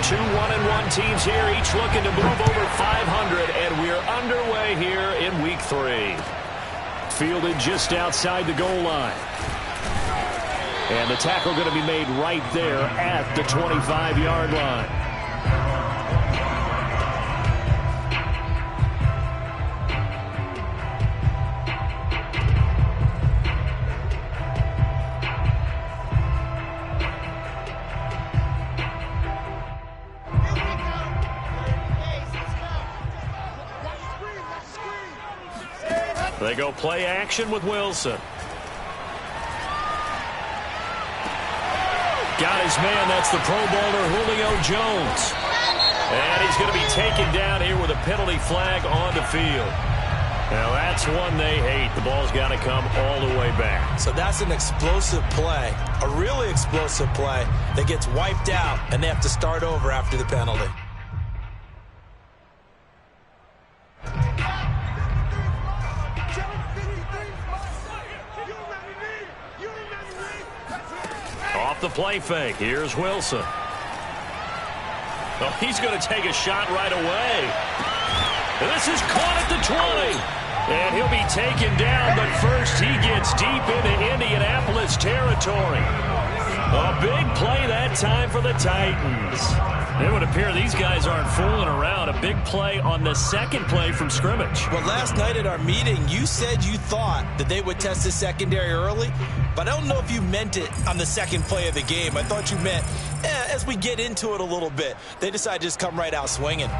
Two 1-1 teams here, each looking to move over 500, and we're underway here in Week 3. Fielded just outside the goal line. And the tackle going to be made right there at the 25-yard line. They go play action with Wilson. Got his man. That's the Pro Bowler Julio Jones. And he's going to be taken down here with a penalty flag on the field. Now that's one they hate. The ball's got to come all the way back. So that's an explosive play, a really explosive play that gets wiped out, and they have to start over after the penalty. Off the play fake. Here's Wilson. Oh, he's going to take a shot right away. And this is caught at the 20. And he'll be taken down, but first he gets deep into Indianapolis territory. A big play that time for the Titans. It would appear these guys aren't fooling around. A big play on the second play from scrimmage. Well, last night at our meeting, you said you thought that they would test the secondary early, but I don't know if you meant it on the second play of the game. I thought you meant, as we get into it a little bit, they decided to just come right out swinging.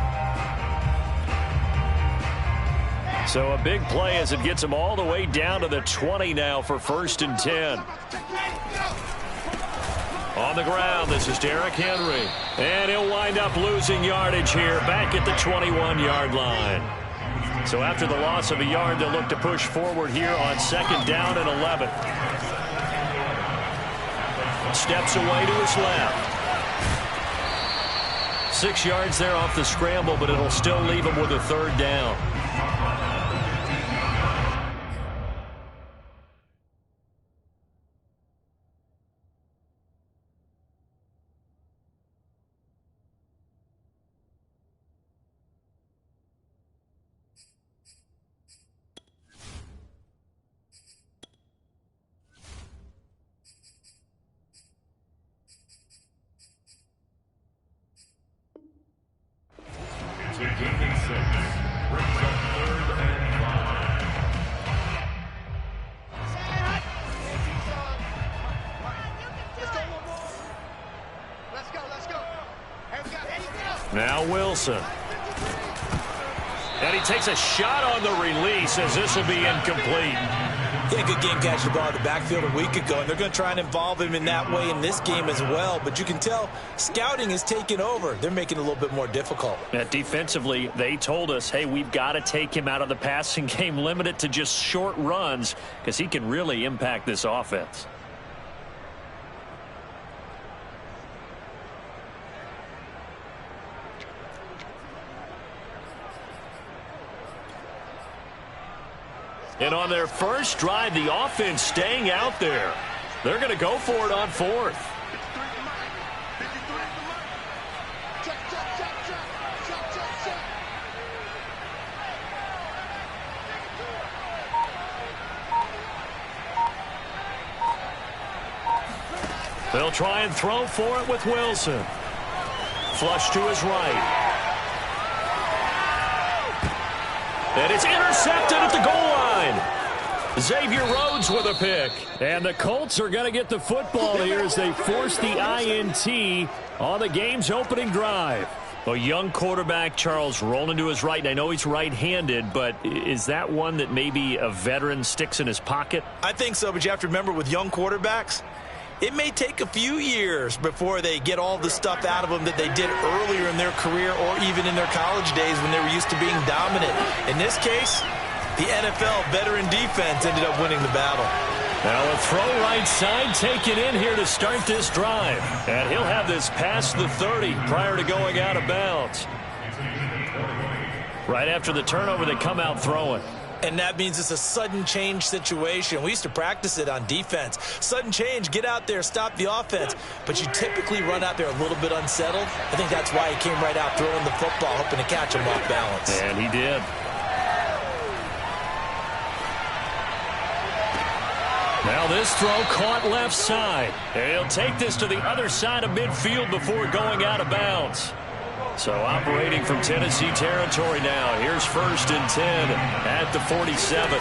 So a big play as it gets them all the way down to the 20 now for 1st and 10. On the ground, this is Derrick Henry. And he'll wind up losing yardage here back at the 21-yard line. So after the loss of a yard, they'll look to push forward here on 2nd down and 11. Steps away to his left. 6 yards there off the scramble, but it'll still leave him with a 3rd down. Now Wilson. And he takes a shot on the release as this will be incomplete. Yeah, good game catching the ball in the backfield a week ago, and they're going to try and involve him in that way in this game as well. But you can tell scouting is taking over. They're making it a little bit more difficult. Defensively, they told us, hey, we've got to take him out of the passing game, limit it to just short runs, because he can really impact this offense. And on their first drive, the offense staying out there. They're going to go for it on 4th. They'll try and throw for it with Wilson. Flush to his right. And it's intercepted at the goal line. Xavier Rhodes with a pick. And the Colts are going to get the football here as they force the INT on the game's opening drive. A young quarterback, Charles, rolling to his right. And I know he's right-handed, but is that one that maybe a veteran sticks in his pocket? I think so, but you have to remember with young quarterbacks, it may take a few years before they get all the stuff out of them that they did earlier in their career or even in their college days when they were used to being dominant. In this case, the NFL veteran defense ended up winning the battle. Now a throw right side taken in here to start this drive. And he'll have this past the 30 prior to going out of bounds. Right after the turnover, they come out throwing. And that means it's a sudden change situation. We used to practice it on defense. Sudden change, get out there, stop the offense. But you typically run out there a little bit unsettled. I think that's why he came right out throwing the football, hoping to catch him off balance. And he did. Now this throw caught left side. And he'll take this to the other side of midfield before going out of bounds. So operating from Tennessee territory now. Here's 1st and 10 at the 47.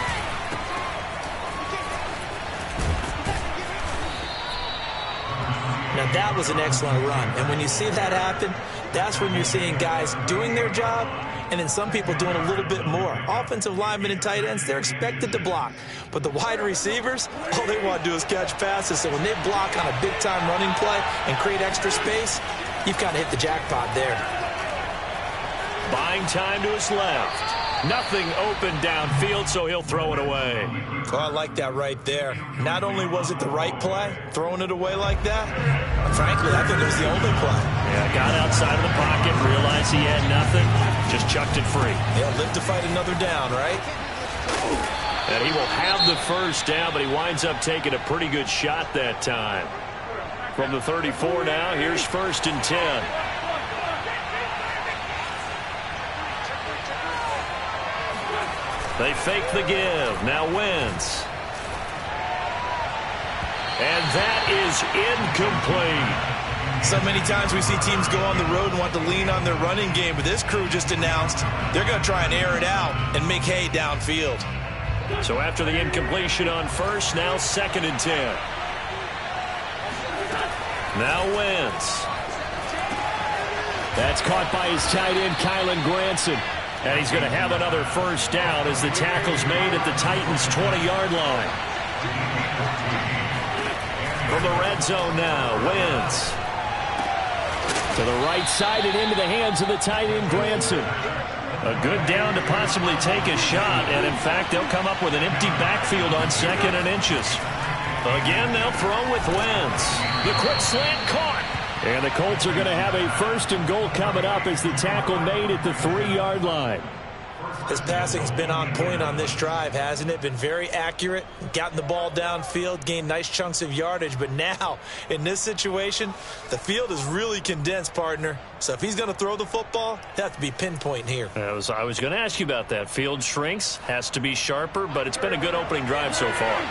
Now that was an excellent run. And when you see that happen, that's when you're seeing guys doing their job and then some people doing a little bit more. Offensive linemen and tight ends, they're expected to block. But the wide receivers, all they want to do is catch passes. So when they block on a big-time running play and create extra space, you've kind of hit the jackpot there. Buying time to his left. Nothing open downfield, so he'll throw it away. Oh, I like that right there. Not only was it the right play, throwing it away like that, frankly, I think it was the only play. Yeah, got outside of the pocket, realized he had nothing, just chucked it free. Yeah, live to fight another down, right? And he will have the 1st down, but he winds up taking a pretty good shot that time. From the 34 now, here's 1st and 10. They fake the give. Now Wentz. And that is incomplete. So many times we see teams go on the road and want to lean on their running game, but this crew just announced they're going to try and air it out and make hay downfield. So after the incompletion on 1st, now 2nd and 10. Now Wentz. That's caught by his tight end, Kylen Granson. And he's going to have another 1st down as the tackle's made at the Titans' 20-yard line. From the red zone now, Wentz. To the right side and into the hands of the tight end, Granson. A good down to possibly take a shot. And, in fact, they'll come up with an empty backfield on 2nd and inches. Again, they'll throw with Wentz. The quick slant caught. And the Colts are going to have a 1st and goal coming up as the tackle made at the 3-yard line. His passing's been on point on this drive, hasn't it? Been very accurate, gotten the ball downfield, gained nice chunks of yardage. But now, in this situation, the field is really condensed, partner. So if he's going to throw the football, he'll have to be pinpoint here. I was going to ask you about that. Field shrinks, has to be sharper, but it's been a good opening drive so far.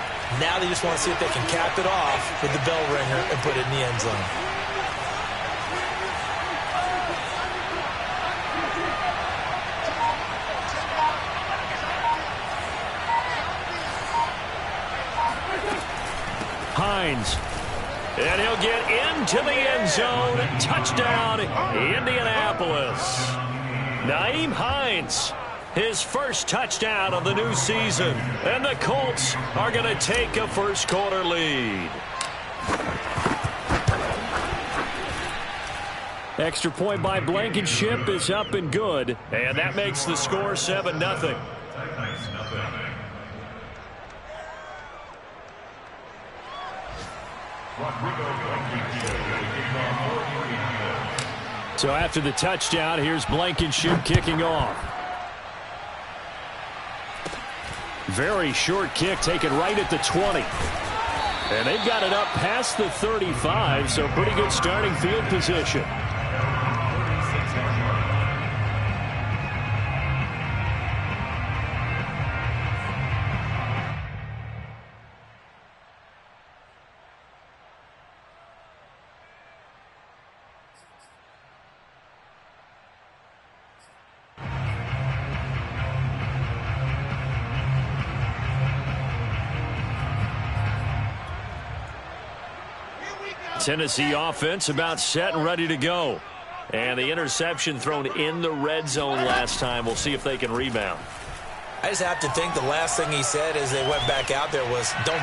Now they just want to see if they can cap it off with the bell ringer and put it in the end zone. Hines. And he'll get into the end zone. Touchdown, Indianapolis. Nyheim Hines, his 1st touchdown of the new season. And the Colts are going to take a 1st quarter lead. Extra point by Blankenship is up and good. And that makes the score 7-0. So after the touchdown, here's Blankenship kicking off. Very short kick taken right at the 20. And they've got it up past the 35, so pretty good starting field position. Tennessee offense about set and ready to go. And the interception thrown in the red zone last time. We'll see if they can rebound. I just have to think the last thing he said as they went back out there was, don't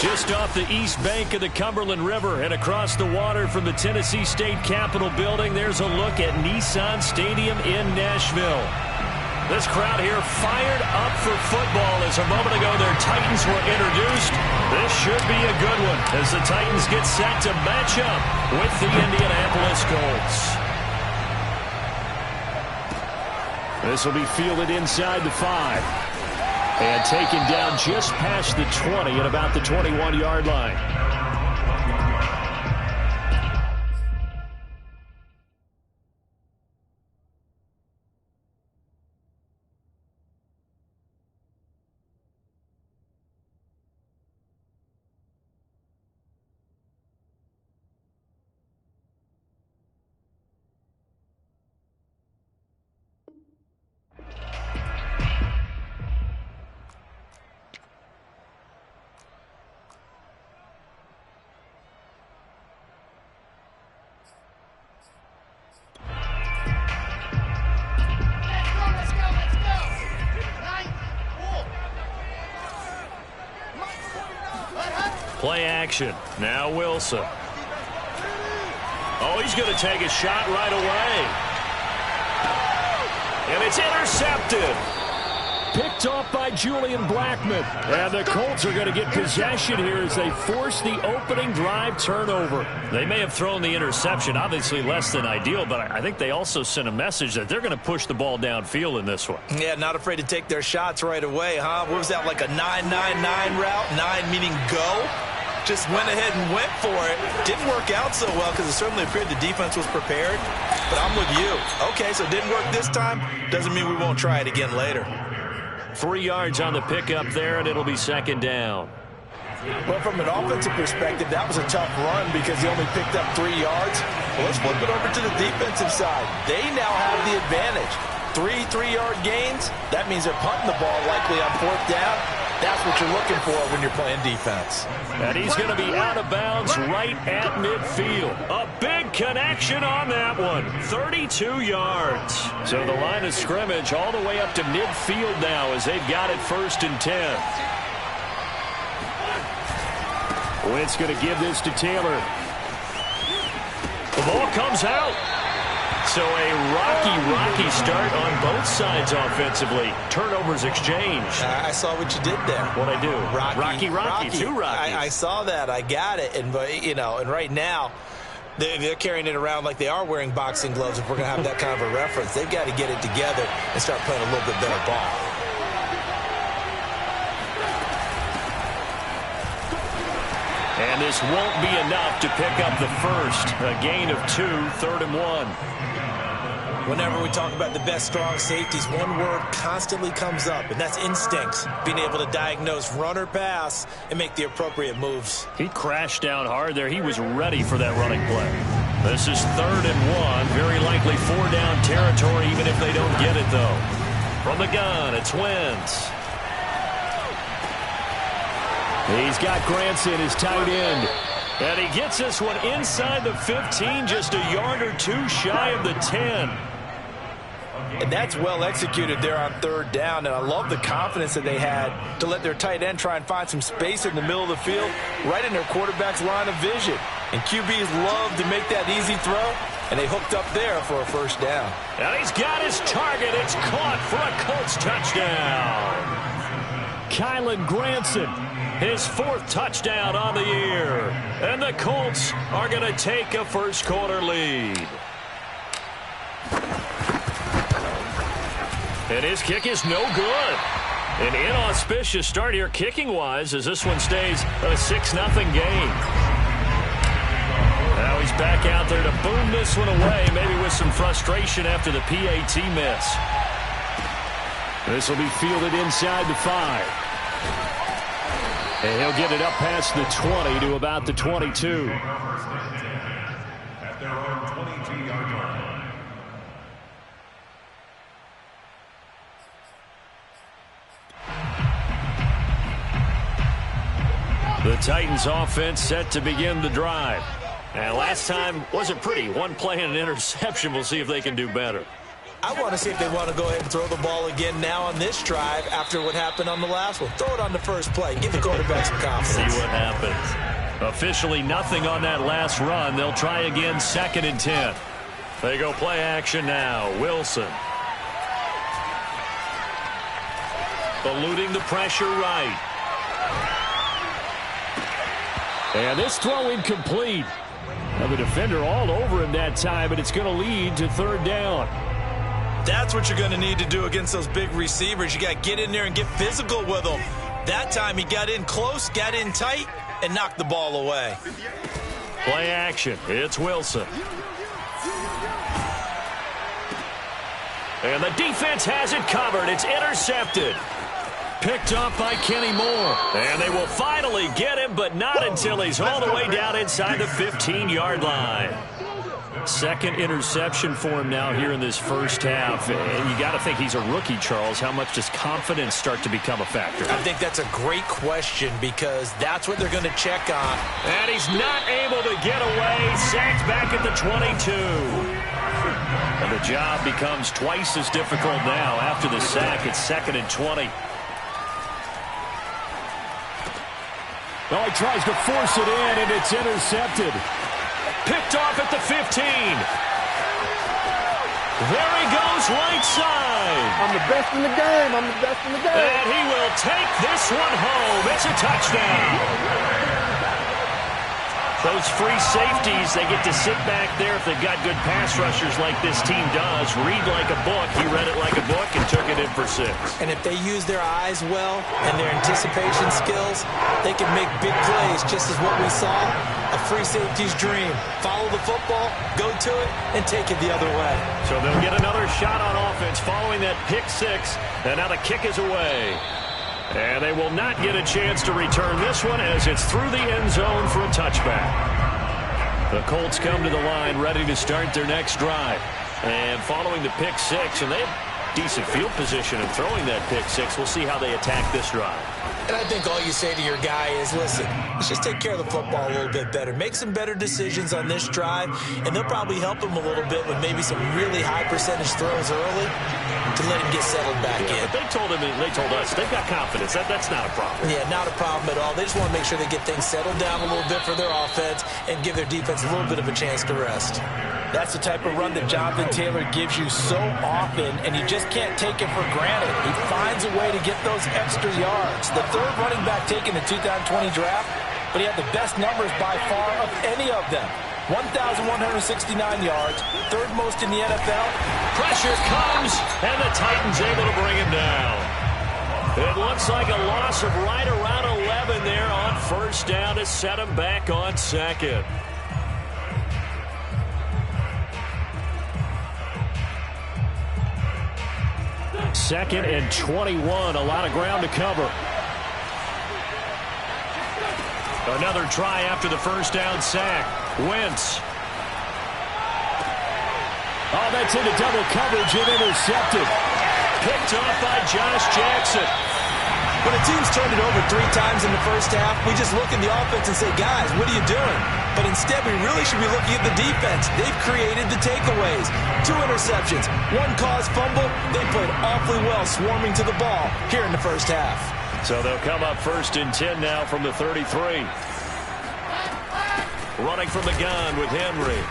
Just off the east bank of the Cumberland River and across the water from the Tennessee State Capitol building, there's a look at Nissan Stadium in Nashville. This crowd here fired up for football as a moment ago their Titans were introduced. This should be a good one as the Titans get set to match up with the Indianapolis Colts. This will be fielded inside the 5. And taken down just past the 20 at about the 21-yard line. Play action. Now Wilson. Oh, he's going to take a shot right away. And it's intercepted. Picked off by Julian Blackmon. And the Colts are going to get possession here as they force the opening drive turnover. They may have thrown the interception, obviously less than ideal, but I think they also sent a message that they're going to push the ball downfield in this one. Yeah, not afraid to take their shots right away, huh? What was that, like a 9-9-9 route? 9 meaning go? Just went ahead and went for it. Didn't work out so well because it certainly appeared the defense was prepared. But I'm with you. Okay, so it didn't work this time. Doesn't mean we won't try it again later. 3 yards on the pickup there, and it'll be second down. Well, from an offensive perspective, that was a tough run because he only picked up 3 yards. Well, let's flip it over to the defensive side. They now have the advantage. 3 3-yard gains. That means they're punting the ball likely on 4th down. That's what you're looking for when you're playing defense. And he's going to be out of bounds right at midfield. A big connection on that one. 32 yards. So the line of scrimmage all the way up to midfield now as they've got it 1st and 10. Wentz going to give this to Taylor. The ball comes out. So a rocky start on both sides offensively. Turnovers exchanged. I saw what you did there. What'd I do? Rocky. Two Rockies. I saw that. I got it. And right now, they're carrying it around like they are wearing boxing gloves. If we're going to have that kind of a reference, they've got to get it together and start playing a little bit better ball. And this won't be enough to pick up the first. A gain of 2, 3rd and 1. Whenever we talk about the best strong safeties, one word constantly comes up, and that's instincts. Being able to diagnose run or pass and make the appropriate moves. He crashed down hard there. He was ready for that running play. This is 3rd and 1. Very likely 4-down territory, even if they don't get it, though. From the gun, it's Wentz. He's got Granson, his tight end. And he gets this one inside the 15, just a yard or 2 shy of the 10. And that's well executed there on 3rd down. And I love the confidence that they had to let their tight end try and find some space in the middle of the field, right in their quarterback's line of vision. And QBs love to make that easy throw, and they hooked up there for a 1st down. And he's got his target. It's caught for a Colts touchdown. Kylan Granson, his 4th touchdown on the year. And the Colts are going to take a first-quarter lead. And his kick is no good. An inauspicious start here kicking-wise as this one stays a 6-0 game. Now he's back out there to boom this one away, maybe with some frustration after the PAT miss. This will be fielded inside the 5. And he'll get it up past the 20 to about the 22. At their own 22-yard line. The Titans offense set to begin the drive. And last time wasn't pretty. One play and an interception. We'll see if they can do better. I want to see if they want to go ahead and throw the ball again now on this drive after what happened on the last one. Throw it on the first play. Give the quarterback some confidence. See what happens. Officially nothing on that last run. They'll try again 2nd and 10. They go play action now. Wilson. Eluding the pressure right. And this throw incomplete. Now the defender all over him that time, but it's going to lead to 3rd down. That's what you're going to need to do against those big receivers. You got to get in there and get physical with them. That time he got in close, got in tight, and knocked the ball away. Play action. It's Wilson. And the defense has it covered. It's intercepted. Picked off by Kenny Moore. And they will finally get him, but not until he's all the way down inside the 15-yard line. 2nd interception for him now here in this first half. And you got to think he's a rookie, Charles. How much does confidence start to become a factor? I think that's a great question because that's what they're going to check on. And he's not able to get away. Sacked back at the 22. And the job becomes twice as difficult now after the sack. It's 2nd and 20. Well, he tries to force it in, and it's intercepted. Picked off at the 15. There he goes, right side. I'm the best in the game. I'm the best in the game. And he will take this one home. It's a touchdown. Those free safeties, they get to sit back there if they've got good pass rushers like this team does. Read like a book. He read it like a book and took it in for 6. And if they use their eyes well and their anticipation skills, they can make big plays, just as what we saw. A free safety's dream. Follow the football, go to it, and take it the other way. So they'll get another shot on offense following that pick 6. And now the kick is away. And they will not get a chance to return this one as it's through the end zone for a touchback. The Colts come to the line ready to start their next drive. And following the pick 6, and they have decent field position in throwing that pick 6. We'll see how they attack this drive. And I think all you say to your guy is, listen, let's just take care of the football a little bit better. Make some better decisions on this drive, and they'll probably help him a little bit with maybe some really high percentage throws early to let him get settled back in. But they told him, and they told us, they've got confidence. That's not a problem. Yeah, not a problem at all. They just want to make sure they get things settled down a little bit for their offense and give their defense a little bit of a chance to rest. That's the type of run that Jonathan Taylor gives you so often, and you just can't take it for granted. He finds a way to get those extra yards. The third running back taken in the 2020 draft, but he had the best numbers by far of any of them. 1,169 yards, third most in the NFL. Pressure comes, and the Titans able to bring him down. It looks like a loss of right around 11 there on 1st down to set him back on 2nd. Second and 21, a lot of ground to cover. Another try after the 1st down sack. Wentz. Oh, that's into double coverage and intercepted. Picked off by Josh Jackson. When a team's turned it over 3 times in the first half, we just look at the offense and say, guys, what are you doing? But instead, we really should be looking at the defense. They've created the takeaways. 2 interceptions, 1 caused fumble. They played awfully well swarming to the ball here in the first half. So they'll come up 1st and 10 now from the 33. Running from the gun with Henry.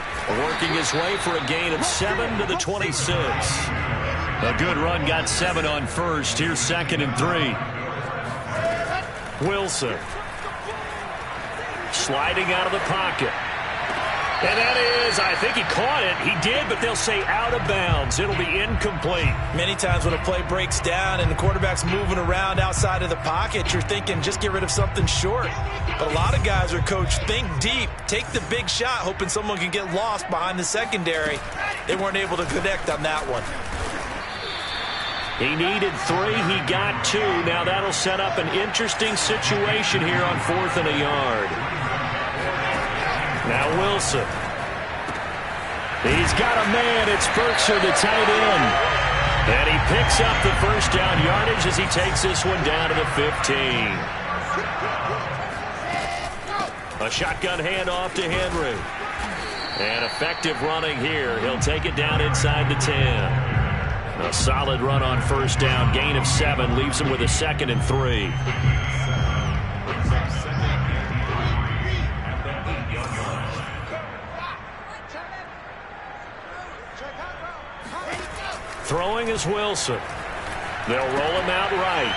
Working his way for a gain of 7 to the 26. A good run, got 7 on 1st. Here's 2nd and 3. Wilson. Sliding out of the pocket. And that is, I think he caught it. He did, but they'll say out of bounds. It'll be incomplete. Many times when a play breaks down and the quarterback's moving around outside of the pocket, you're thinking just get rid of something short. But a lot of guys are coached, think deep, take the big shot, hoping someone can get lost behind the secondary. They weren't able to connect on that one. He needed 3. He got 2. Now that'll set up an interesting situation here on 4th and a yard. Now Wilson. He's got a man. It's Berkshire, the tight end. And he picks up the 1st down yardage as he takes this one down to the 15. A shotgun handoff to Henry. And effective running here. He'll take it down inside the 10. A solid run on first down. Gain of 7 leaves him with a 2nd and 3. Throwing is Wilson. They'll roll him out right.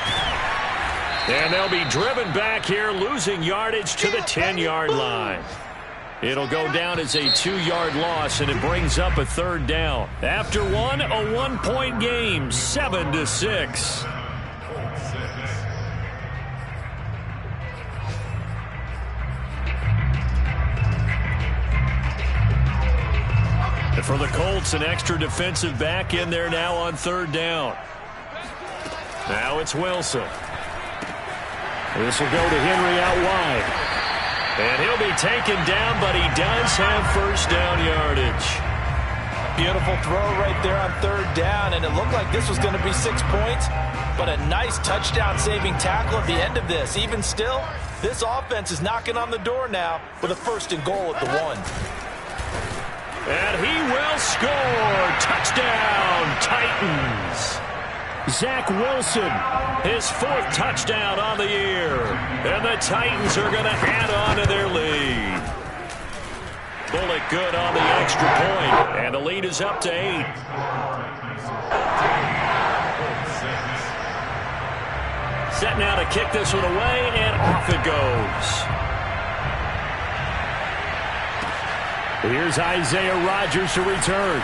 And they'll be driven back here, losing yardage to the 10-yard line. It'll go down as a 2-yard loss, and it brings up a 3rd down. After one, a 1-point game, 7-6. And for the Colts, an extra defensive back in there now on 3rd down. Now it's Wilson. This will go to Henry out wide. And he'll be taken down, but he does have first down yardage. Beautiful throw right there on 3rd down, and it looked like this was going to be 6 points, but a nice touchdown-saving tackle at the end of this. Even still, this offense is knocking on the door now with a 1st and goal at the 1. And he will score. Touchdown, Titans. Zach Wilson, his 4th touchdown on the year. And the Titans are going to add on to their lead. Bullet good on the extra point. And the lead is up to 8. Set now to kick this one away, and off it goes. Here's Isaiah Rodgers to return.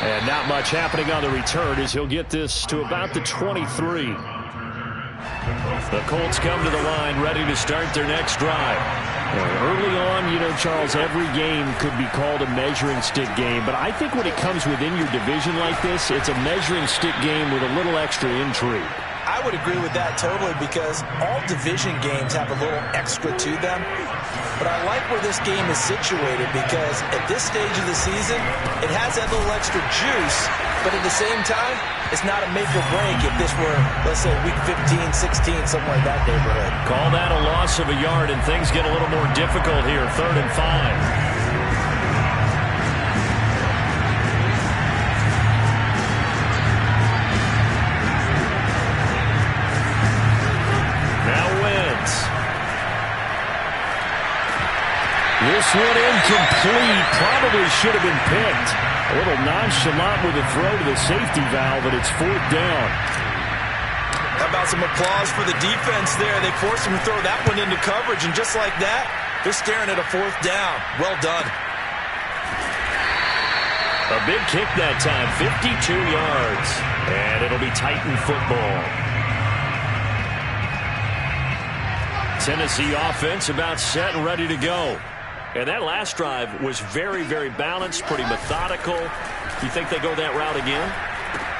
And not much happening on the return as he'll get this to about the 23. The Colts come to the line ready to start their next drive. Early on, you know, Charles, every game could be called a measuring stick game. But I think when it comes within your division like this, it's a measuring stick game with a little extra intrigue. I would agree with that totally, because all division games have a little extra to them. But I like where this game is situated, because at this stage of the season, it has that little extra juice, but at the same time, it's not a make or break if this were, let's say, week 15, 16, somewhere in that neighborhood. Call that a loss of a yard, and things get a little more difficult here, 3rd and 5. This one incomplete. Probably should have been picked. A little nonchalant with a throw to the safety valve, but it's 4th down. How about some applause for the defense there? They forced him to throw that one into coverage, and just like that, they're staring at a 4th down. Well done. A big kick that time, 52 yards. And it'll be Titan football. Tennessee offense about set and ready to go. And that last drive was very, very balanced, pretty methodical. You think they go that route again?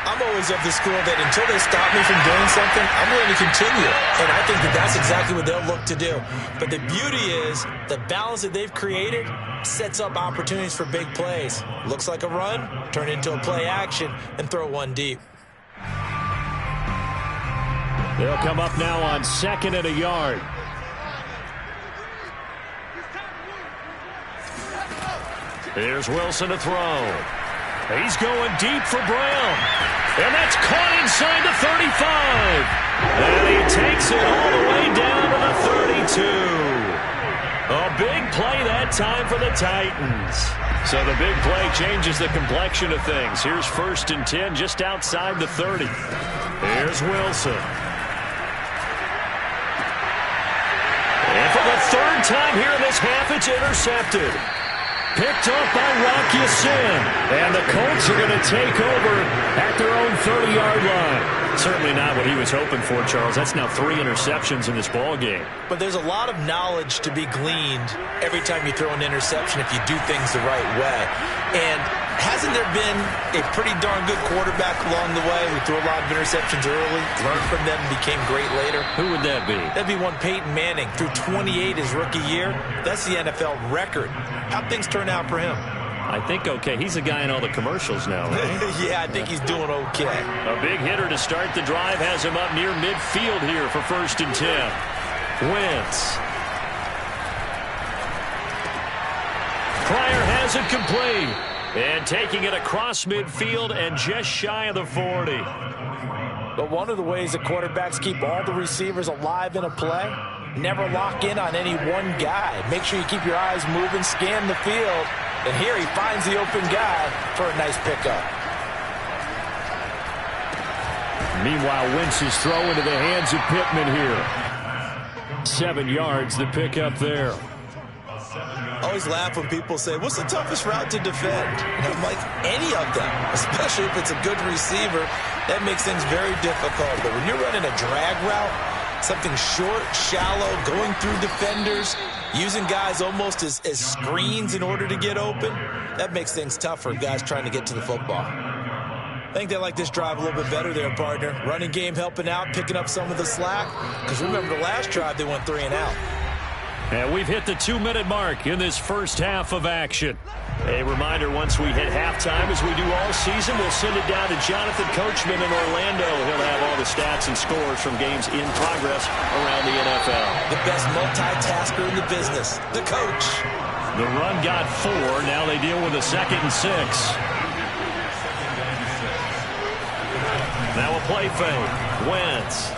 I'm always of the school that until they stop me from doing something, I'm willing to continue. And I think that that's exactly what they'll look to do. But the beauty is the balance that they've created sets up opportunities for big plays. Looks like a run, turn it into a play action, and throw one deep. They'll come up now on 2nd and a yard. Here's Wilson to throw. He's going deep for Brown. And that's caught inside the 35. And he takes it all the way down to the 32. A big play that time for the Titans. So the big play changes the complexion of things. Here's 1st and 10 just outside the 30. Here's Wilson. And for the 3rd time here in this half, it's intercepted. Picked up by Rock Ya-Sin. And the Colts are going to take over at their own 30-yard line. Certainly not what he was hoping for, Charles. That's now 3 interceptions in this ball game. But there's a lot of knowledge to be gleaned every time you throw an interception if you do things the right way. And hasn't there been a pretty darn good quarterback along the way who threw a lot of interceptions early, learned from them, became great later? Who would that be? That'd be one Peyton Manning. Threw 28 his rookie year. That's the NFL record. How'd things turn out for him? I think okay. He's the guy in all the commercials now, right? Yeah, I think he's doing okay. A big hitter to start the drive has him up near midfield here for 1st and 10. Wentz. Pryor has it complete. And taking it across midfield and just shy of the 40. But one of the ways that quarterbacks keep all the receivers alive in a play, never lock in on any one guy. Make sure you keep your eyes moving, scan the field. And here he finds the open guy for a nice pickup. Meanwhile, Wentz's throw into the hands of Pittman here. 7 yards, the pickup there. I always laugh when people say, what's the toughest route to defend? And I'm like, any of them, especially if it's a good receiver. That makes things very difficult. But when you're running a drag route, something short, shallow, going through defenders, using guys almost as screens in order to get open, that makes things tough for guys trying to get to the football. I think they like this drive a little bit better there, partner. Running game helping out, picking up some of the slack. Because remember, the last drive, they went 3 and out. And we've hit the 2-minute mark in this first half of action. A reminder, once we hit halftime, as we do all season, we'll send it down to Jonathan Coachman in Orlando. He'll have all the stats and scores from games in progress around the NFL. The best multitasker in the business, the coach. The run got 4. Now they deal with a 2nd and 6. Now a play fake. Wentz.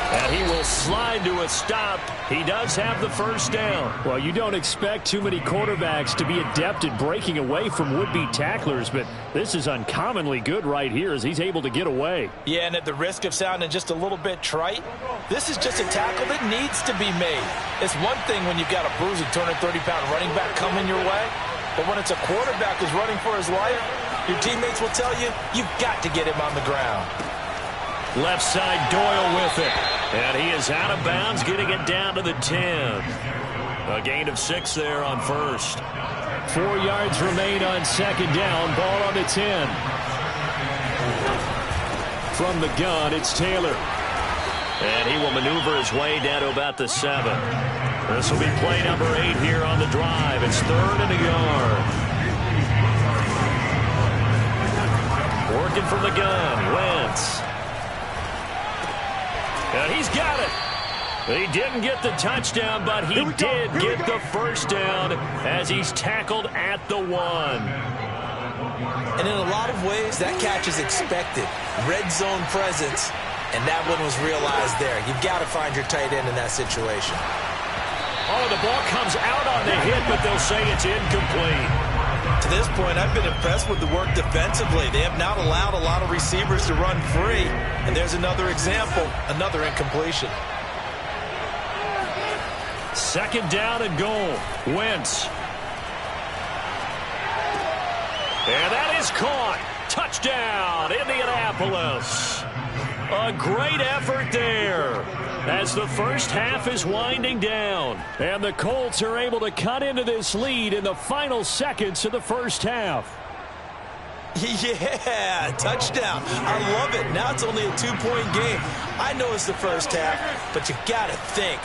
And he will slide to a stop. He does have the first down. Well, you don't expect too many quarterbacks to be adept at breaking away from would-be tacklers, but this is uncommonly good right here as he's able to get away. Yeah, and at the risk of sounding just a little bit trite, this is just a tackle that needs to be made. It's one thing when you've got a bruising 230-pound running back coming your way, but when it's a quarterback who's running for his life, your teammates will tell you, you've got to get him on the ground. Left side, Doyle with it. And he is out of bounds, getting it down to the 10. A gain of 6 there on first. 4 yards remain on 2nd down. Ball on the 10. From the gun, it's Taylor. And he will maneuver his way down to about the 7. This will be play number 8 here on the drive. It's 3rd and a yard. Working from the gun, Wentz. And he's got it. He didn't get the touchdown, but he did get the first down as he's tackled at the 1. And in a lot of ways, that catch is expected. Red zone presence, and that one was realized there. You've got to find your tight end in that situation. Oh, the ball comes out on the hit, but they'll say it's incomplete. To this point, I've been impressed with the work defensively. They have not allowed a lot of receivers to run free. And there's another example, another incompletion. 2nd down and goal. Wentz. And that is caught. Touchdown, Indianapolis. A great effort there as the first half is winding down. And the Colts are able to cut into this lead in the final seconds of the first half. Yeah, touchdown. I love it. Now it's only a 2-point game. I know it's the first half, but you got to think.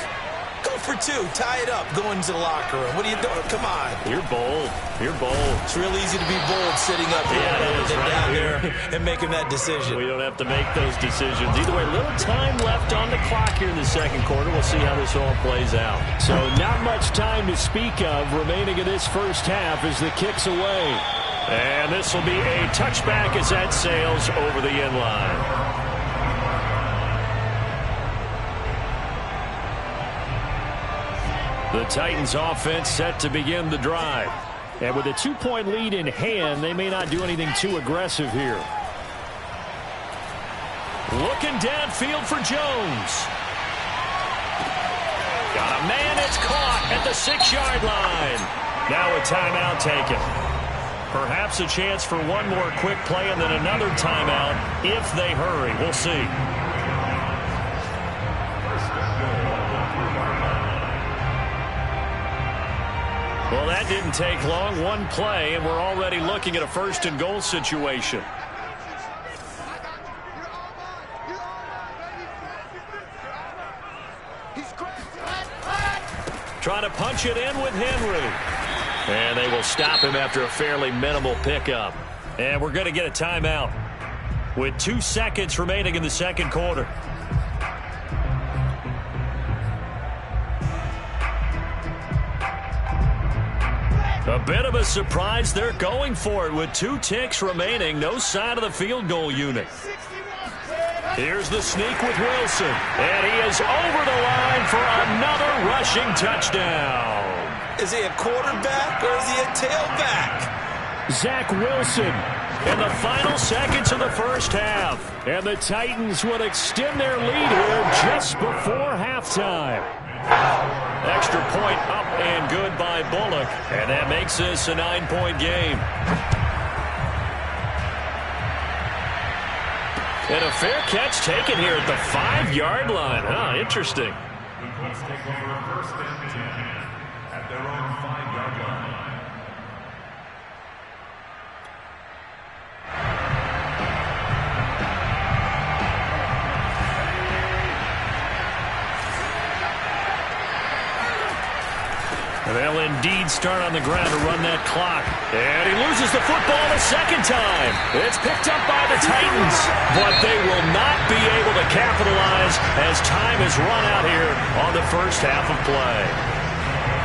Go for 2. Tie it up. Go into the locker room. What are you doing? Come on. You're bold. You're bold. It's real easy to be bold sitting up here rather than down there and making that decision. We don't have to make those decisions. Either way, a little time left on the clock here in the 2nd quarter. We'll see how this all plays out. So not much time to speak of remaining in this first half as the kick's away. And this will be a touchback as that sails over the end line. The Titans offense set to begin the drive. And with a 2-point lead in hand, they may not do anything too aggressive here. Looking downfield for Jones. Got a man, it's caught at the 6-yard line. Now a timeout taken. Perhaps a chance for one more quick play and then another timeout if they hurry. We'll see. Well, that didn't take long. One play, and we're already looking at a 1st and goal situation. Trying to punch it in with Henry. And they will stop him after a fairly minimal pickup. And we're going to get a timeout with 2 seconds remaining in the 2nd quarter. A bit of a surprise. They're going for it with 2 ticks remaining. No sign of the field goal unit. Here's the sneak with Wilson. And he is over the line for another rushing touchdown. Is he a quarterback or is he a tailback? Zach Wilson in the final seconds of the first half. And the Titans would extend their lead here just before halftime. Extra point up and good by Bullock. And that makes this a 9-point game. And a fair catch taken here at the 5-yard line. Huh, interesting. The Colts take over first and 10 at their own 5-yard line. And they'll indeed start on the ground to run that clock. And he loses the football the second time. It's picked up by the Titans, but they will not be able to capitalize as time has run out here on the first half of play.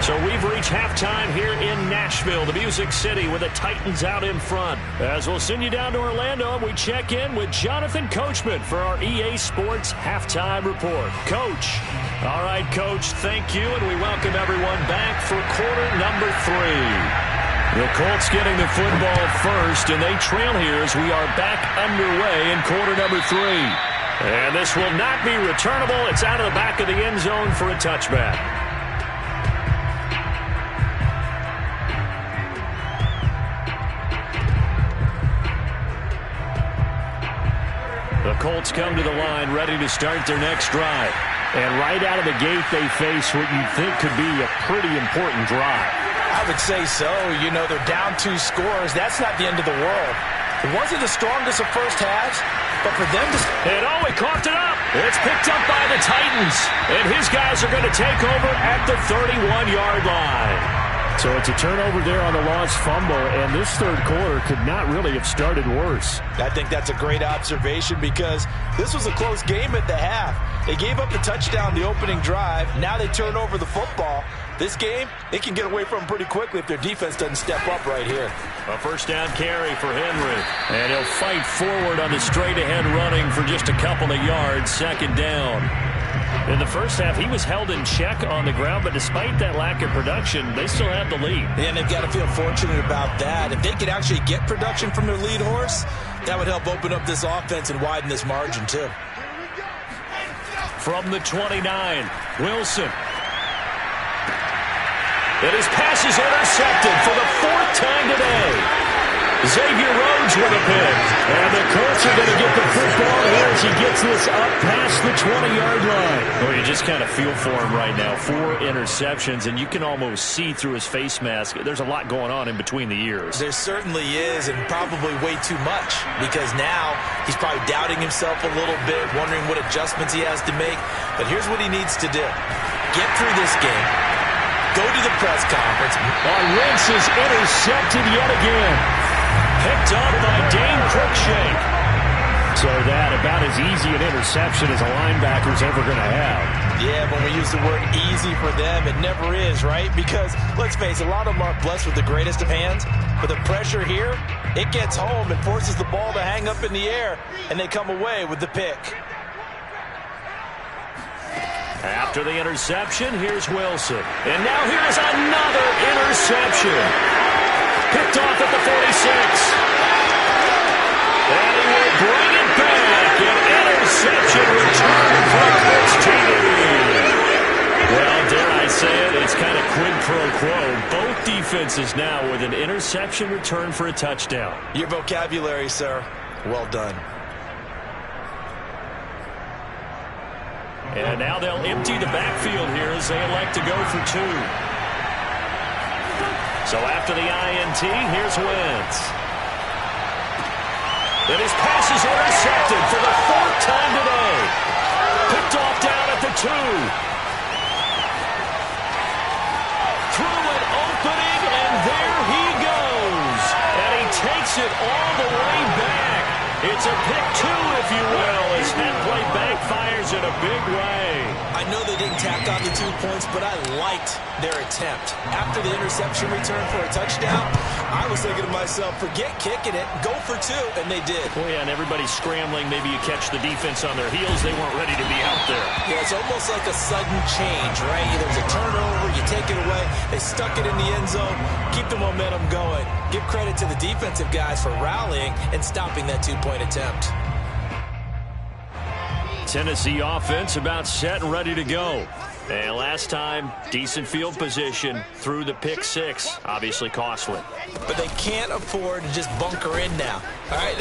So we've reached halftime here in Nashville, the Music City, with the Titans out in front. As we'll send you down to Orlando, and we check in with Jonathan Coachman for our EA Sports Halftime Report. Coach. All right, Coach, thank you, and we welcome everyone back for quarter number 3. The Colts getting the football first, and they trail here as we are back underway in quarter number 3. And this will not be returnable. It's out of the back of the end zone for a touchback. The Colts come to the line, ready to start their next drive. And right out of the gate, they face what you think could be a pretty important drive. I would say so. You know, they're down 2 scores. That's not the end of the world. It wasn't the strongest of first halves, but for them to... And oh, he coughed it up. It's picked up by the Titans. And his guys are going to take over at the 31-yard line. So it's a turnover there on the lost fumble, and this third quarter could not really have started worse. I think that's a great observation because this was a close game at the half. They gave up the touchdown the opening drive. Now they turn over the football. This game, they can get away from them pretty quickly if their defense doesn't step up right here. A first down carry for Henry. And he'll fight forward on the straight-ahead running for just a couple of yards. Second down. In the first half, he was held in check on the ground, but despite that lack of production, they still have the lead. And they've got to feel fortunate about that. If they could actually get production from their lead horse, that would help open up this offense and widen this margin, too. From the 29, Wilson. And his pass is intercepted for the 4th time today. Xavier Rhodes with a pick. And the Colts are going to get the football here as he gets this up past the 20-yard line. Well, you just kind of feel for him right now. 4 interceptions, and you can almost see through his face mask. There's a lot going on in between the ears. There certainly is, and probably way too much, because now he's probably doubting himself a little bit, wondering what adjustments he has to make. But here's what he needs to do. Get through this game. Go to the press conference. Wentz is intercepted yet again. Picked up by Dane Cruikshank. So that about as easy an interception as a linebacker's ever going to have. Yeah, when we use the word easy for them, it never is, right? Because, let's face it, a lot of them aren't blessed with the greatest of hands. But the pressure here, it gets home and forces the ball to hang up in the air, and they come away with the pick. After the interception, here's Wilson. And now here's another interception. Picked off at the 46. And he will bring it back. An interception return from Chris Cheney. Well, dare I say it, it's kind of quid pro quo. Both defenses now with an interception return for a touchdown. Your vocabulary, sir. Well done. And now they'll empty the backfield here as they elect to go for 2. So after the INT, here's Wentz. And his pass is intercepted for the 4th time today. Picked off down at the 2. Through an opening, and there he goes. And he takes it all the way back It's a pick two, if you will, as that play backfires in a big way. I know they didn't tack on the 2 points, but I liked their attempt. After the interception return for a touchdown, I was thinking to myself, forget kicking it, go for two, and they did. Well, yeah, and everybody's scrambling. Maybe you catch the defense on their heels. They weren't ready to be out there. Yeah, it's almost like a sudden change, right? There's a turnover, you take it away. They stuck it in the end zone. Keep the momentum going. Give credit to the defensive guys for rallying and stopping that 2-point attempt. Tennessee offense about set and ready to go. And last time, decent field position through the pick six. Obviously costly. But they can't afford to just bunker in now. All right,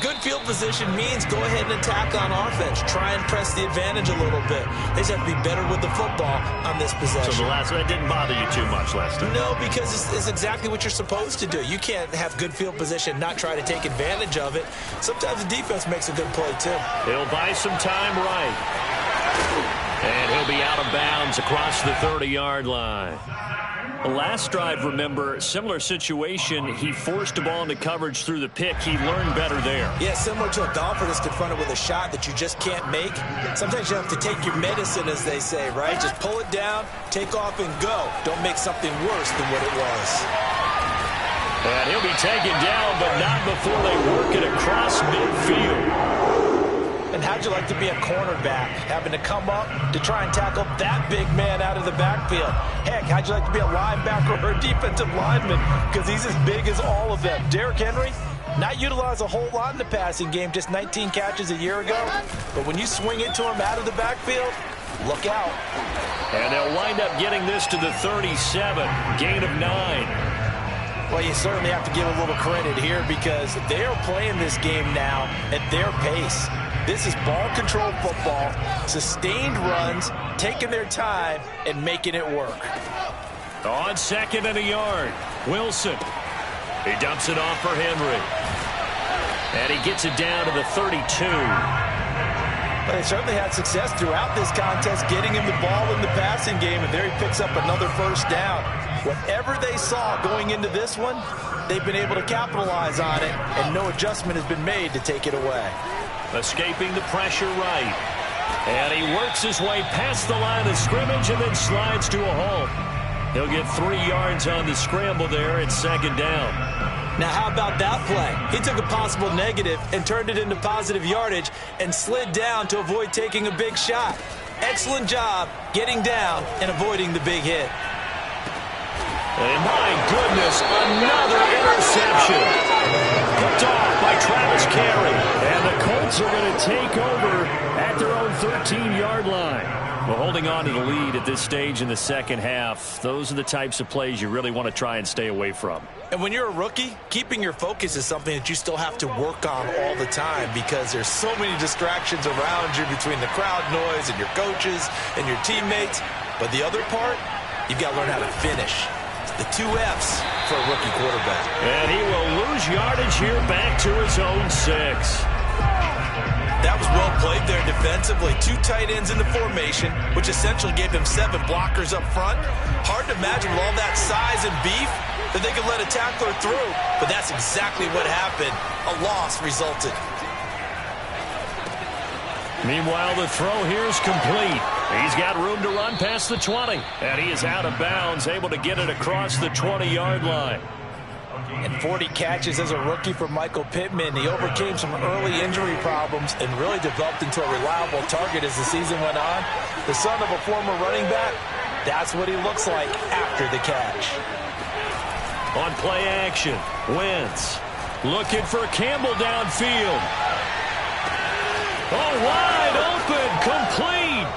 good field position means go ahead and attack on offense. Try and press the advantage a little bit. They just have to be better with the football on this possession. So the last one didn't bother you too much last time? No, because it's exactly what you're supposed to do. You can't have good field position, not try to take advantage of it. Sometimes the defense makes a good play, too. He'll buy some time right. And he'll be out of bounds across the 30-yard line. The last drive, remember, similar situation. He forced the ball into coverage through the pick. He learned better there. Yeah, similar to a golfer that's confronted with a shot that you just can't make. Sometimes you have to take your medicine, as they say, right? Just pull it down, take off, and go. Don't make something worse than what it was. And he'll be taken down, but not before they work it across midfield. And how'd you like to be a cornerback, having to come up to try and tackle that big man out of the backfield? Heck, how'd you like to be a linebacker or a defensive lineman? Because he's as big as all of them. Derrick Henry, not utilized a whole lot in the passing game, just 19 catches a year ago. But when you swing it to him out of the backfield, look out. And they'll wind up getting this to the 37, gain of 9. Well, you certainly have to give a little credit here because they are playing this game now at their pace. This is ball control football, sustained runs, taking their time, and making it work. On 2nd and a yard, Wilson. He dumps it off for Henry. And he gets it down to the 32. But they certainly had success throughout this contest, getting him the ball in the passing game, and there he picks up another first down. Whatever they saw going into this one, they've been able to capitalize on it, and no adjustment has been made to take it away. Escaping the pressure right. And he works his way past the line of scrimmage and then slides to a halt. He'll get 3 yards on the scramble there at 2nd down. Now, how about that play? He took a possible negative and turned it into positive yardage and slid down to avoid taking a big shot. Excellent job getting down and avoiding the big hit. And my goodness, another interception. Picked off by Travis Carey. And the Colts are going to take over at their own 13-yard line. Well, holding on to the lead at this stage in the second half, those are the types of plays you really want to try and stay away from. And when you're a rookie, keeping your focus is something that you still have to work on all the time because there's so many distractions around you between the crowd noise and your coaches and your teammates. But the other part, you've got to learn how to finish. The 2 F's for a rookie quarterback. And he will lose yardage here back to his own 6. That was well played there defensively. 2 tight ends in the formation, which essentially gave them 7 blockers up front. Hard to imagine with all that size and beef that they could let a tackler through. But that's exactly what happened. A loss resulted. Meanwhile, the throw here is complete. He's got room to run past the 20. And he is out of bounds, able to get it across the 20-yard line. And 40 catches as a rookie for Michael Pittman. He overcame some early injury problems and really developed into a reliable target as the season went on. The son of a former running back, that's what he looks like after the catch. On play action, Wentz looking for Campbell downfield. Oh, wide open, complete.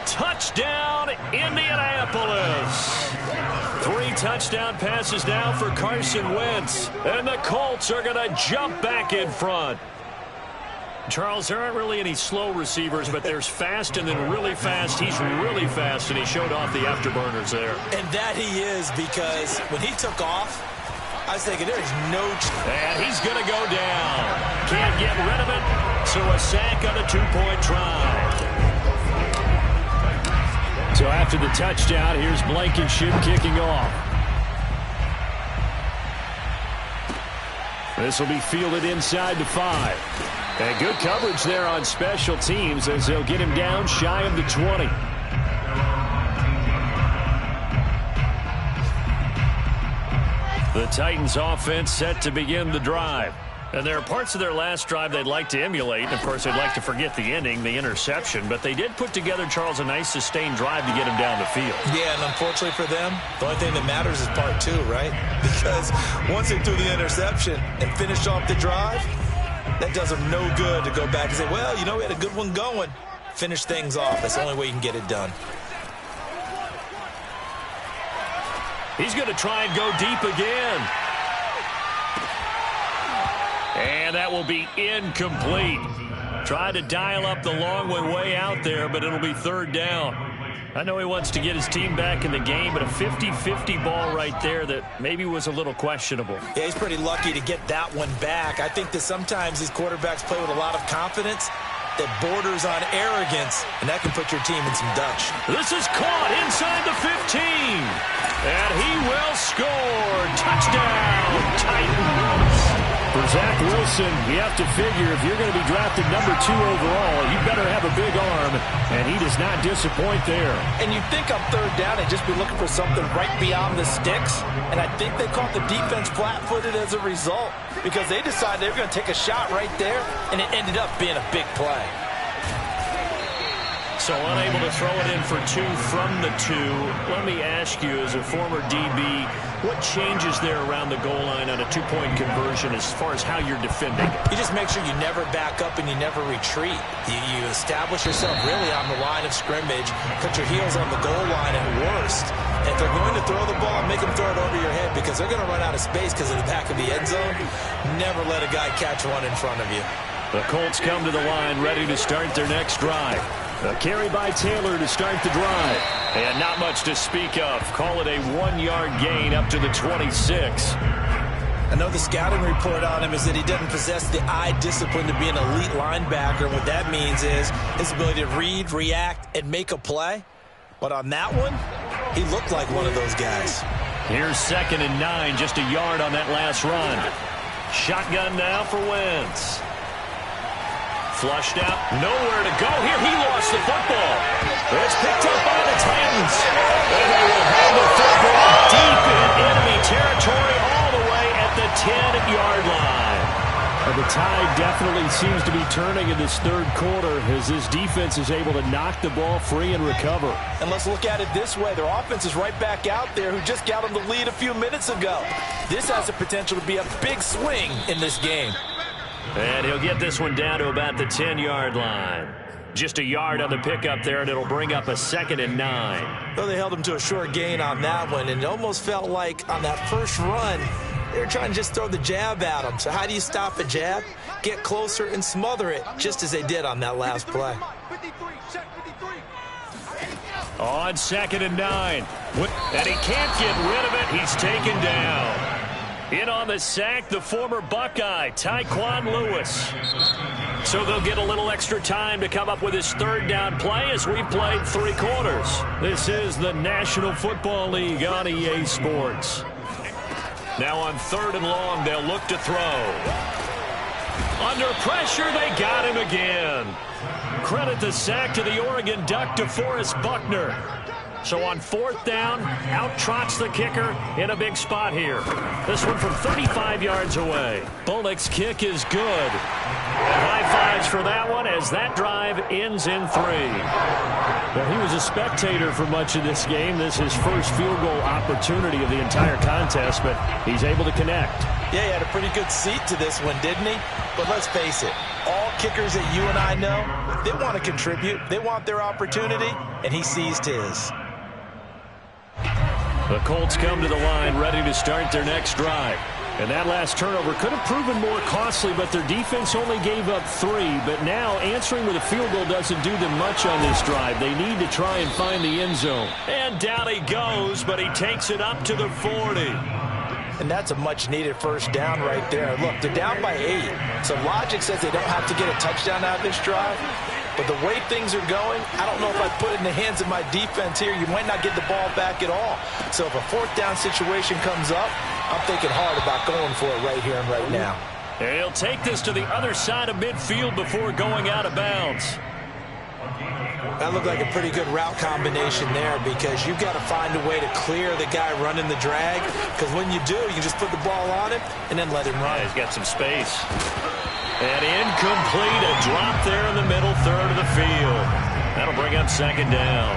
Touchdown, Indianapolis. 3 touchdown passes now for Carson Wentz. And the Colts are going to jump back in front. Charles, there aren't really any slow receivers, but there's fast and then really fast. He's really fast, and he showed off the afterburners there. And that he is, because when he took off, I was thinking there's no chance. And he's going to go down. Can't get rid of it, so a sack on a 2-point try. So after the touchdown, here's Blankenship kicking off. This will be fielded inside the 5. And good coverage there on special teams as they'll get him down shy of the 20. The Titans offense set to begin the drive. And there are parts of their last drive they'd like to emulate. And, of course, they'd like to forget the ending, the interception. But they did put together, Charles, a nice sustained drive to get him down the field. Yeah, and unfortunately for them, the only thing that matters is part two, right? Because once they threw the interception and finished off the drive, that does them no good to go back and say, well, you know, we had a good one going. Finish things off. That's the only way you can get it done. He's going to try and go deep again. And that will be incomplete. Try to dial up the long way out there, but it'll be third down. I know he wants to get his team back in the game, but a 50-50 ball right there that maybe was a little questionable. Yeah, he's pretty lucky to get that one back. I think that sometimes these quarterbacks play with a lot of confidence that borders on arrogance, and that can put your team in some Dutch. This is caught inside the 15. And he will score. Touchdown, Titans. For Zach Wilson, you have to figure if you're going to be drafted number 2 overall, you better have a big arm, and he does not disappoint there. And you think on third down, they'd just be looking for something right beyond the sticks, and I think they caught the defense flat-footed as a result because they decided they were going to take a shot right there, and it ended up being a big play. So unable to throw it in for 2 from the 2. Let me ask you, as a former DB, what changes there around the goal line on a 2-point conversion as far as how you're defending? You just make sure you never back up and you never retreat. You establish yourself really on the line of scrimmage, put your heels on the goal line at worst. And if they're going to throw the ball, make them throw it over your head because they're going to run out of space because of the back of the end zone. Never let a guy catch one in front of you. The Colts come to the line ready to start their next drive. A carry by Taylor to start the drive. And not much to speak of. Call it a 1-yard gain up to the 26. I know the scouting report on him is that he doesn't possess the eye discipline to be an elite linebacker. And what that means is his ability to read, react, and make a play. But on that one, he looked like one of those guys. Here's 2nd and 9, just a yard on that last run. Shotgun now for Wentz. Flushed out, nowhere to go here. He lost the football. It's picked up by the Titans. And they will have the football deep in enemy territory all the way at the 10-yard line. The tide definitely seems to be turning in this third quarter as this defense is able to knock the ball free and recover. And let's look at it this way. Their offense is right back out there who just got them the lead a few minutes ago. This has the potential to be a big swing in this game. And he'll get this one down to about the 10-yard line. Just a yard on the pickup there, and it'll bring up a 2nd and 9. Well, they held him to a short gain on that one, and it almost felt like on that first run, they were trying to just throw the jab at him. So how do you stop a jab? Get closer and smother it, just as they did on that last play. On 2nd and 9. And he can't get rid of it. He's taken down. In on the sack, the former Buckeye, Tyquan Lewis. So they'll get a little extra time to come up with his third down play as we've played 3 quarters. This is the National Football League on EA Sports. Now on 3rd and long, they'll look to throw. Under pressure, they got him again. Credit the sack to the Oregon Duck, DeForest Buckner. So on 4th down, out trots the kicker in a big spot here. This one from 35 yards away. Bullock's kick is good. And high fives for that one as that drive ends in 3. Well, he was a spectator for much of this game. This is his first field goal opportunity of the entire contest, but he's able to connect. Yeah, he had a pretty good seat to this one, didn't he? But let's face it, all kickers that you and I know, they want to contribute. They want their opportunity, and he seized his. The Colts come to the line ready to start their next drive. And that last turnover could have proven more costly, but their defense only gave up 3. But now answering with a field goal doesn't do them much on this drive. They need to try and find the end zone. And down he goes, but he takes it up to the 40. And that's a much-needed first down right there. Look, they're down by 8. So logic says they don't have to get a touchdown out of this drive. But the way things are going, I don't know if I put it in the hands of my defense here. You might not get the ball back at all. So if a 4th down situation comes up, I'm thinking hard about going for it right here and right now. And he'll take this to the other side of midfield before going out of bounds. That looked like a pretty good route combination there because you've got to find a way to clear the guy running the drag, because when you do, you can just put the ball on him and then let him run. Yeah, he's got some space. And incomplete, a drop there in the middle third of the field. That'll bring up second down.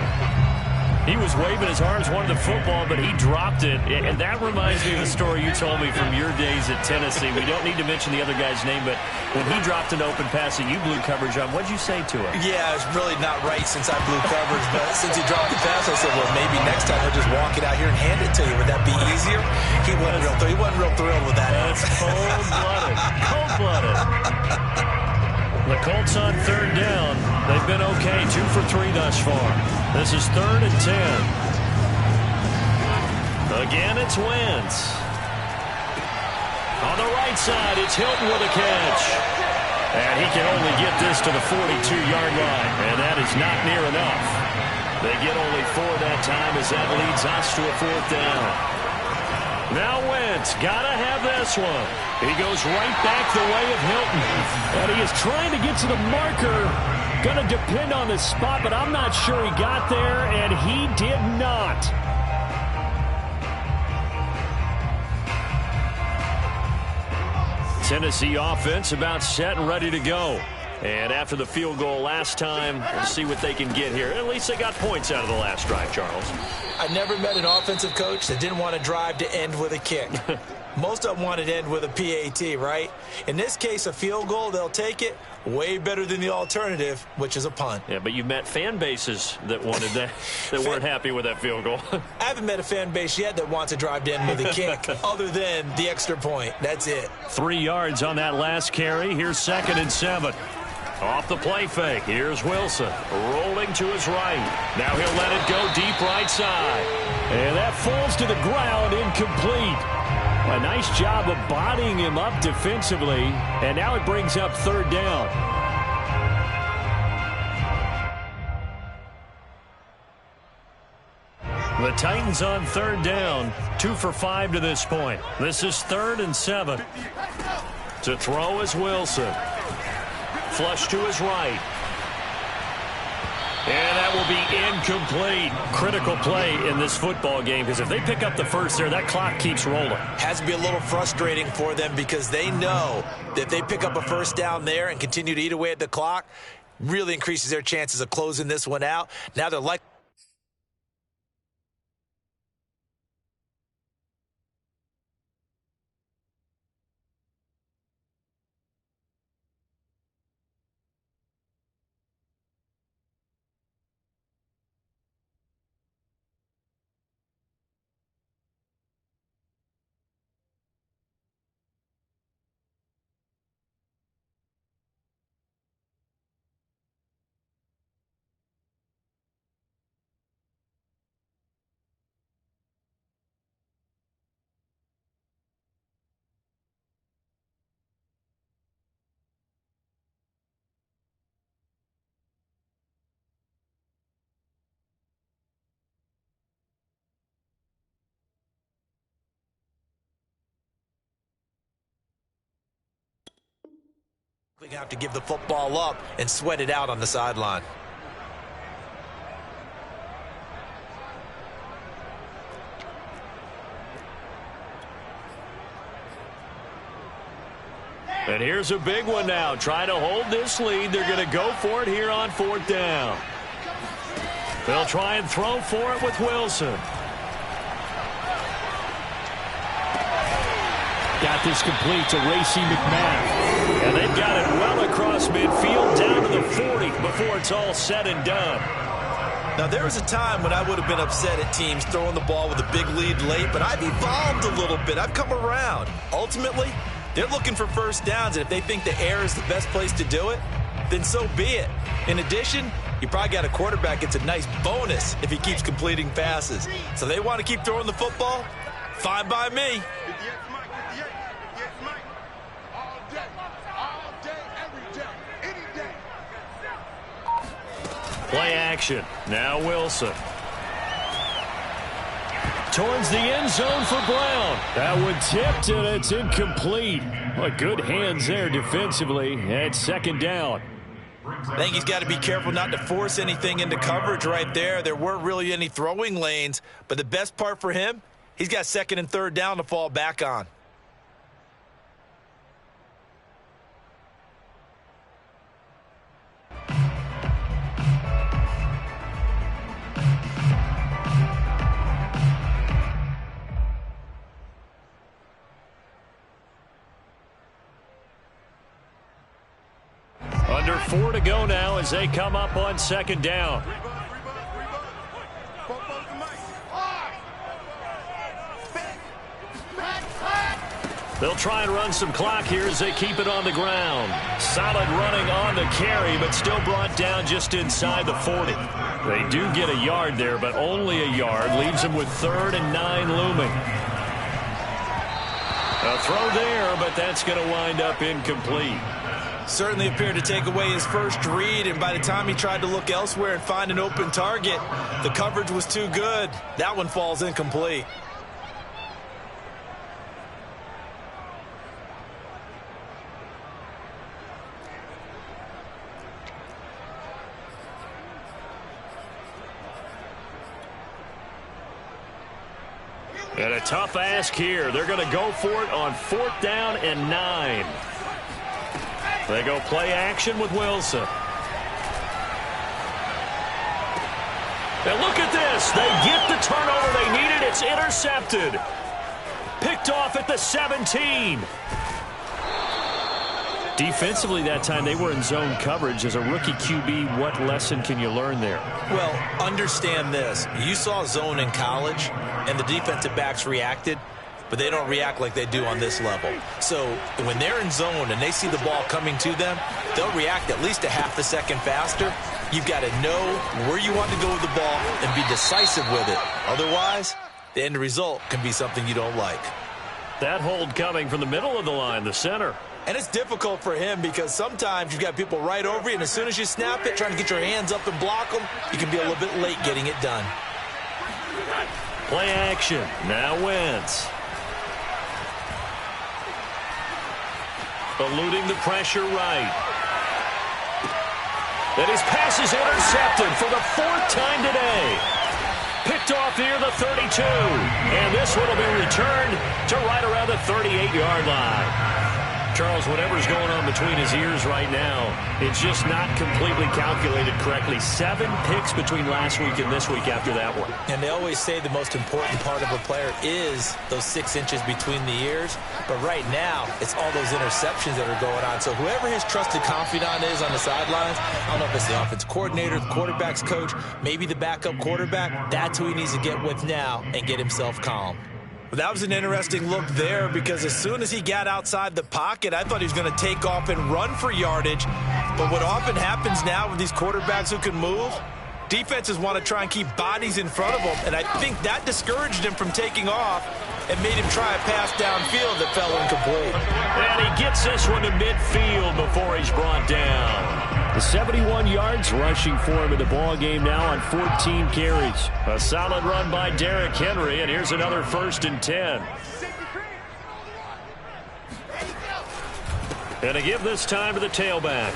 He was waving his arms, wanted the football, but he dropped it. And that reminds me of the story you told me from your days at Tennessee. We don't need to mention the other guy's name, but when he dropped an open pass that you blew coverage on, what'd you say to him? Yeah, it's really not right since I blew coverage, but since he dropped the pass, I said, well, maybe next time he'll just walk it out here and hand it to you. Would that be easier? He wasn't real thrilled with that. That's cold-blooded. Cold-blooded. The Colts on third down. They've been okay, 2 for 3 thus far. This is 3rd and 10. Again, it's Wentz. On the right side, it's Hilton with a catch. And he can only get this to the 42-yard line, and that is not near enough. They get only 4 that time as that leads us to a 4th down. Now Wentz, gotta have this one. He goes right back the way of Hilton. And he is trying to get to the marker. Going to depend on the spot, but I'm not sure he got there, and he did not. Tennessee offense about set and ready to go. And after the field goal last time, we'll see what they can get here. At least they got points out of the last drive, Charles. I never met an offensive coach that didn't want to drive to end with a kick. Most of them wanted to end with a PAT, right? In this case, a field goal, they'll take it. Way better than the alternative, which is a punt. Yeah, but you've met fan bases that wanted that, that weren't happy with that field goal. I haven't met a fan base yet that wants to drive to end with a kick other than the extra point. That's it. 3 yards on that last carry. Here's 2nd and 7. Off the play fake. Here's Wilson rolling to his right. Now he'll let it go deep right side. And that falls to the ground, incomplete. A nice job of bodying him up defensively. And now it brings up 3rd down. The Titans on 3rd down. 2 for 5 to this point. This is 3rd and 7. To throw is Wilson. Flush to his right. And that will be incomplete. Critical play in this football game, because if they pick up the first there, that clock keeps rolling. Has to be a little frustrating for them because they know that if they pick up a first down there and continue to eat away at the clock, really increases their chances of closing this one out. Now they're like they have to give the football up and sweat it out on the sideline. And here's a big one now. Trying to hold this lead. They're going to go for it here on 4th down. They'll try and throw for it with Wilson. Got this complete to Racey McMahon. And they've got it well across midfield down to the 40 before it's all said and done. Now, there was a time when I would have been upset at teams throwing the ball with a big lead late, but I've evolved a little bit. I've come around. Ultimately, they're looking for first downs, and if they think the air is the best place to do it, then so be it. In addition, you probably got a quarterback that's a nice bonus if he keeps completing passes. So they want to keep throwing the football? Fine by me. Play action. Now Wilson. towards the end zone for Brown. That one tipped, and it's incomplete. Well, good hands there defensively at second down. I think he's got to be careful not to force anything into coverage right there. There weren't really any throwing lanes, but the best part for him, he's got second and third down to fall back on. Under 4 to go now as they come up on second down. They'll try and run some clock here as they keep it on the ground. Solid running on the carry, but still brought down just inside the 40. They do get a yard there, but only a yard. Leaves them with 3rd and 9 looming. A throw there, but that's going to wind up incomplete. Certainly appeared to take away his first read, and by the time he tried to look elsewhere and find an open target, the coverage was too good. That one falls incomplete. And a tough ask here. They're going to go for it on 4th down and 9. They go play action with Wilson. And look at this. They get the turnover they needed. It's intercepted. Picked off at the 17. Defensively that time, they were in zone coverage. As a rookie QB, what lesson can you learn there? Well, understand this. You saw zone in college, and the defensive backs reacted, but they don't react like they do on this level. So when they're in zone and they see the ball coming to them, they'll react at least a half a second faster. You've got to know where you want to go with the ball and be decisive with it. Otherwise, the end result can be something you don't like. That hold coming from the middle of the line, the center. And it's difficult for him because sometimes you've got people right over you, and as soon as you snap it, trying to get your hands up and block them, you can be a little bit late getting it done. Play action. Now Wentz. Eluding the pressure right. And his pass is intercepted for the 4th time today. Picked off near the 32. And this one will be returned to right around the 38-yard line. Charles, whatever's going on between his ears right now, it's just not completely calculated correctly. 7 picks between last week and this week after that one. And they always say the most important part of a player is those 6 inches between the ears. But right now, it's all those interceptions that are going on. So whoever his trusted confidant is on the sidelines, I don't know if it's the offensive coordinator, the quarterback's coach, maybe the backup quarterback, that's who he needs to get with now and get himself calm. Well, that was an interesting look there because as soon as he got outside the pocket, I thought he was going to take off and run for yardage. But what often happens now with these quarterbacks who can move, defenses want to try and keep bodies in front of them, and I think that discouraged him from taking off and made him try a pass downfield that fell incomplete. And he gets this one to midfield before he's brought down. The 71 yards rushing for him in the ball game now on 14 carries. A solid run by Derrick Henry, and here's another 1st and 10. And to give this time to the tailback.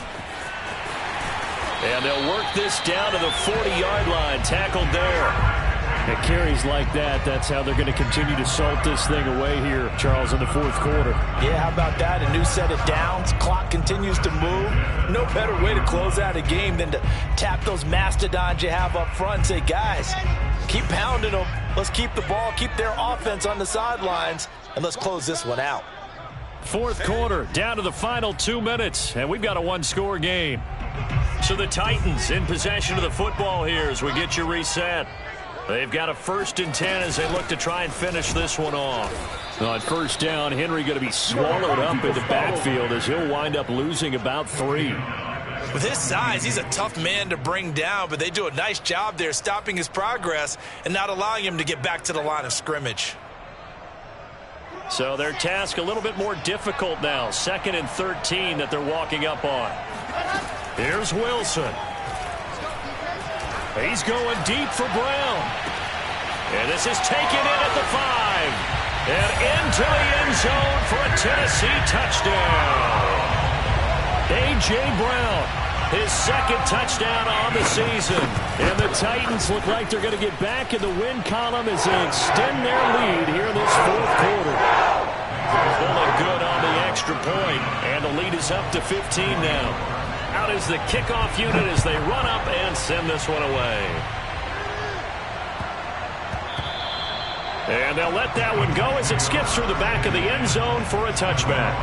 And they'll work this down to the 40-yard line. Tackled there. At carries like that, that's how they're going to continue to salt this thing away here, Charles, in the 4th quarter. Yeah, how about that? A new set of downs. Clock continues to move. No better way to close out a game than to tap those mastodons you have up front and say, guys, keep pounding them. Let's keep the ball, keep their offense on the sidelines, and let's close this one out. 4th quarter, down to the final 2 minutes, and we've got a 1-score game. So the Titans in possession of the football here as we get you reset. They've got a 1st and 10 as they look to try and finish this one off. On 1st down, Henry going to be swallowed up in the backfield as he'll wind up losing about 3. With his size, he's a tough man to bring down, but they do a nice job there stopping his progress and not allowing him to get back to the line of scrimmage. So their task a little bit more difficult now. 2nd and 13 that they're walking up on. Here's Wilson. He's going deep for Brown. And this is taken in at the 5. And into the end zone for a Tennessee touchdown. A.J. Brown, his second touchdown on the season. And the Titans look like they're going to get back in the win column as they extend their lead here in this fourth quarter. Pulling good on the extra point, and the lead is up to 15 now. Out is the kickoff unit as they run up and send this one away. And they'll let that one go as it skips through the back of the end zone for a touchback.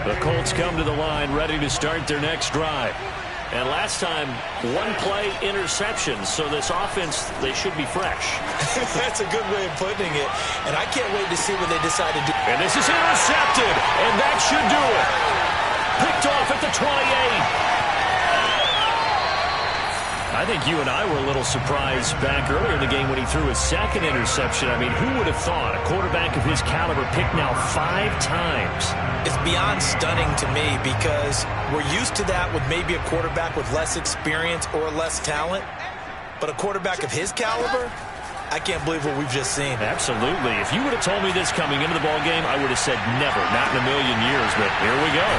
The Colts come to the line ready to start their next drive. And last time, one-play interception, so this offense, they should be fresh. That's a good way of putting it. And I can't wait to see what they decide to do. And this is intercepted, and that should do it. Picked off at the 28. I think you and I were a little surprised back earlier in the game when he threw his second interception. I mean, who would have thought a quarterback of his caliber picked now 5 times? It's beyond stunning to me because we're used to that with maybe a quarterback with less experience or less talent. But a quarterback of his caliber, I can't believe what we've just seen. Absolutely. If you would have told me this coming into the ball game, I would have said never, not in a million years. But here we go.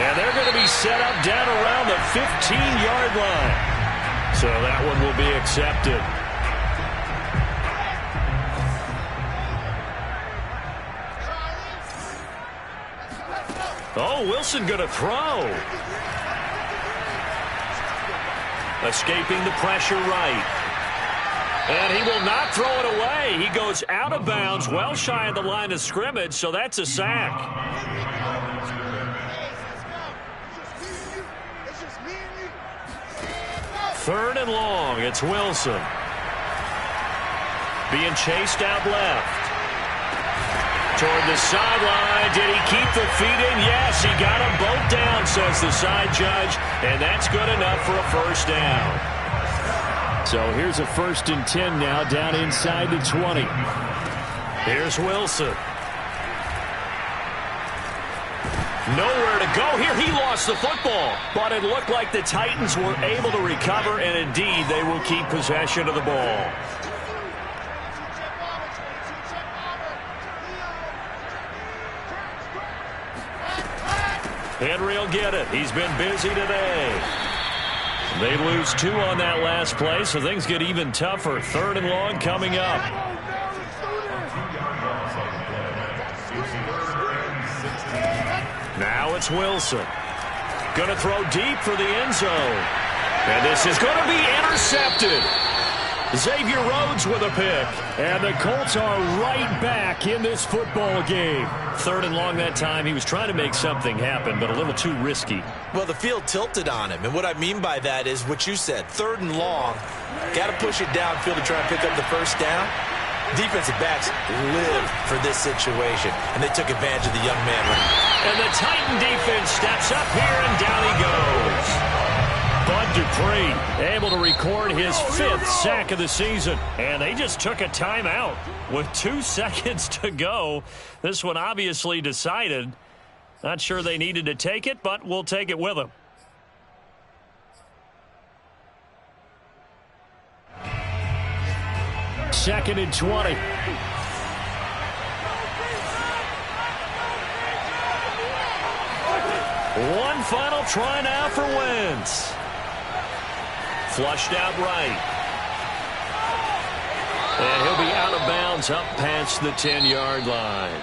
And they're going to be set up down around the 15-yard line. So that one will be accepted. Oh, Wilson going to throw. Escaping the pressure right. And he will not throw it away. He goes out of bounds, well shy of the line of scrimmage, so that's a sack. Third and long, it's Wilson. Being chased out left. Toward the sideline, did he keep the feet in? Yes, he got them both down, says the side judge, and that's good enough for a first down. So here's a 1st and 10 now, down inside the 20. Here's Wilson. Nowhere to go here. He lost the football, but it looked like the Titans were able to recover, and indeed they will keep possession of the ball. Henry will get it. He's been busy today. They lose 2 on that last play, so things get even tougher. 3rd and long coming up. Now it's Wilson. Going to throw deep for the end zone. And this is going to be intercepted. Xavier Rhodes with a pick. And the Colts are right back in this football game. 3rd and long that time. He was trying to make something happen, but a little too risky. Well, the field tilted on him. And what I mean by that is what you said. 3rd and long. Got to push it downfield to try and pick up the first down. Defensive backs live for this situation, and they took advantage of the young man. And the Titan defense steps up here, and down he goes. Bud Dupree able to record his 5th sack of the season, and they just took a timeout with 2 seconds to go. This one obviously decided. Not sure they needed to take it, but we'll take it with them. Second and 20. One final try now for Wentz. Flushed out right. And he'll be out of bounds up past the 10-yard line.